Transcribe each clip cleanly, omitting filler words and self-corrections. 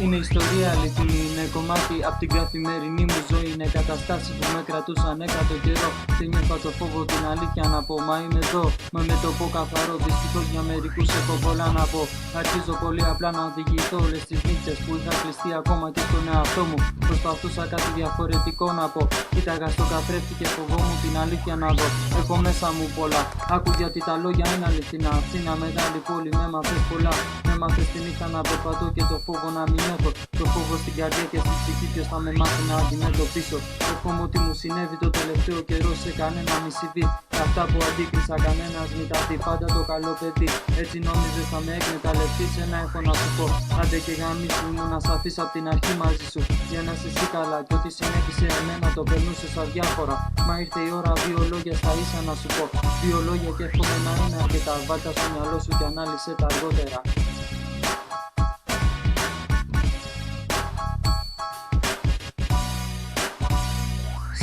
Είναι ιστορία αλήθεια, είναι κομμάτι από την καθημερινή μου ζωή. Είναι καταστάσεις που με κρατούσαν έκατο καιρό και νιώθα το φόβο την αλήθεια να πω. Μα είμαι εδώ, με το πω καθαρό. Δυστυχώς για μερικούς έχω πολλά να πω. Αρχίζω πολύ απλά να οδηγηθώ όλες τις νύχτες που είχα κλειστεί ακόμα και στον εαυτό μου. Προσπαθούσα κάτι διαφορετικό να πω. Κοίταγα στο καθρέφτη και φοβόμουν την αλήθεια να δω. Έχω μέσα μου πολλά. Άκου γιατί τα λόγια είναι αληθινά. Αθήνα μεγάλη πόλη, με μάθες πολλά. Με μάθες τη νύχτα να περπατώ και το φόβο να μην έχω. Το φόβο στην καρδιά και στη ψυχή, ποιος θα με μάθει να αντιμετωπίσω. Εύχομαι ότι μου συνέβη το τελευταίο καιρό σε κανένα μη συμβεί. Αυτά που αντίκρισα κανένας μην τα δει. Πάντα το καλό παιδί. Έτσι νόμιζες θα με εκμεταλλευτείς, ένα έχω να σου πω. Άντε και γαμίσου μου να σ' αφήσω απ' την αρχή μαζί σου. Για να είσαι εσύ καλά κι ό,τι συνέβησε εμένα το περνούσες αδιάφορα. Μα ήρθε η ώρα δύο λόγια στα ίσα να σου πω. Δύο λόγια και εύχομαι να είναι αρκετά. Βάλτα στο μυαλό σου και ανάλυσε τα αργότερα.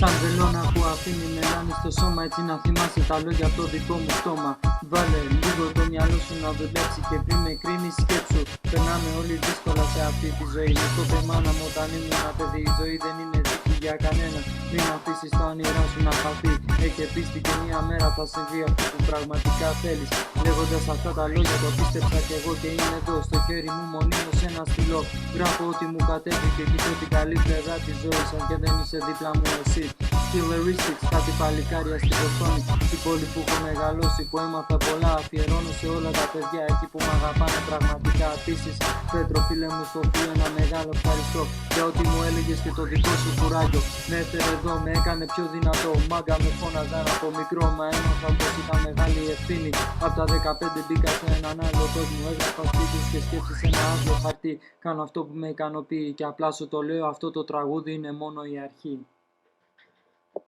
Σαν βελόνα που αφήνει μελάνι στο σώμα, έτσι να θυμάσαι τα λόγια από το δικό μου στόμα. Βάλε λίγο το μυαλό σου να δουλέψει και πριν με κρίνει σκέψου. Περνάμε όλοι δύσκολα σε αυτή τη ζωή. Μου είπε μάνα μου όταν ήμουν παιδί, η ζωή δεν είναι δίκη για κανένα. Μην αφήσεις τα όνειρά σου να χαθεί. Έχει πίστη και μια μέρα θα συμβεί αυτό που πραγματικά θέλεις. Λέγοντας αυτά τα λόγια το πίστεψα κι εγώ και είναι εδώ. Στο χέρι μου μονίμως ένα στυλό. Γράφω ότι μου κατέβει και κοιτώ την καλή πλευρά της ζωής, αν και δεν είσαι δίπλα μου εσύ. Killeristics, κάτι παλικάρια στην Βοστόνη. Την πόλη που έχω μεγαλώσει, που έμαθα πολλά. Αφιερώνω σε όλα τα παιδιά εκεί που μ' αγαπάνε πραγματικά. Επίσης, Πέτρο φίλε μου, στο οποίο ένα μεγάλο ευχαριστώ για ό,τι μου έλεγες και το δικό σου κουράγιο. Με έφερε εδώ, με έκανε πιο δυνατό. Μάγκα με φώναζαν από μικρό, μα έμαθα πως ήταν μεγάλη ευθύνη. Απ' τα 15 μπήκα σε έναν άλλο κόσμο. Έγραφα σπίτους και σκέψεις σε ένα άδειο χαρτί. Κάνω αυτό που με ικανοποιεί και απλά σου το λέω, αυτό το τραγούδι είναι μόνο η αρχή.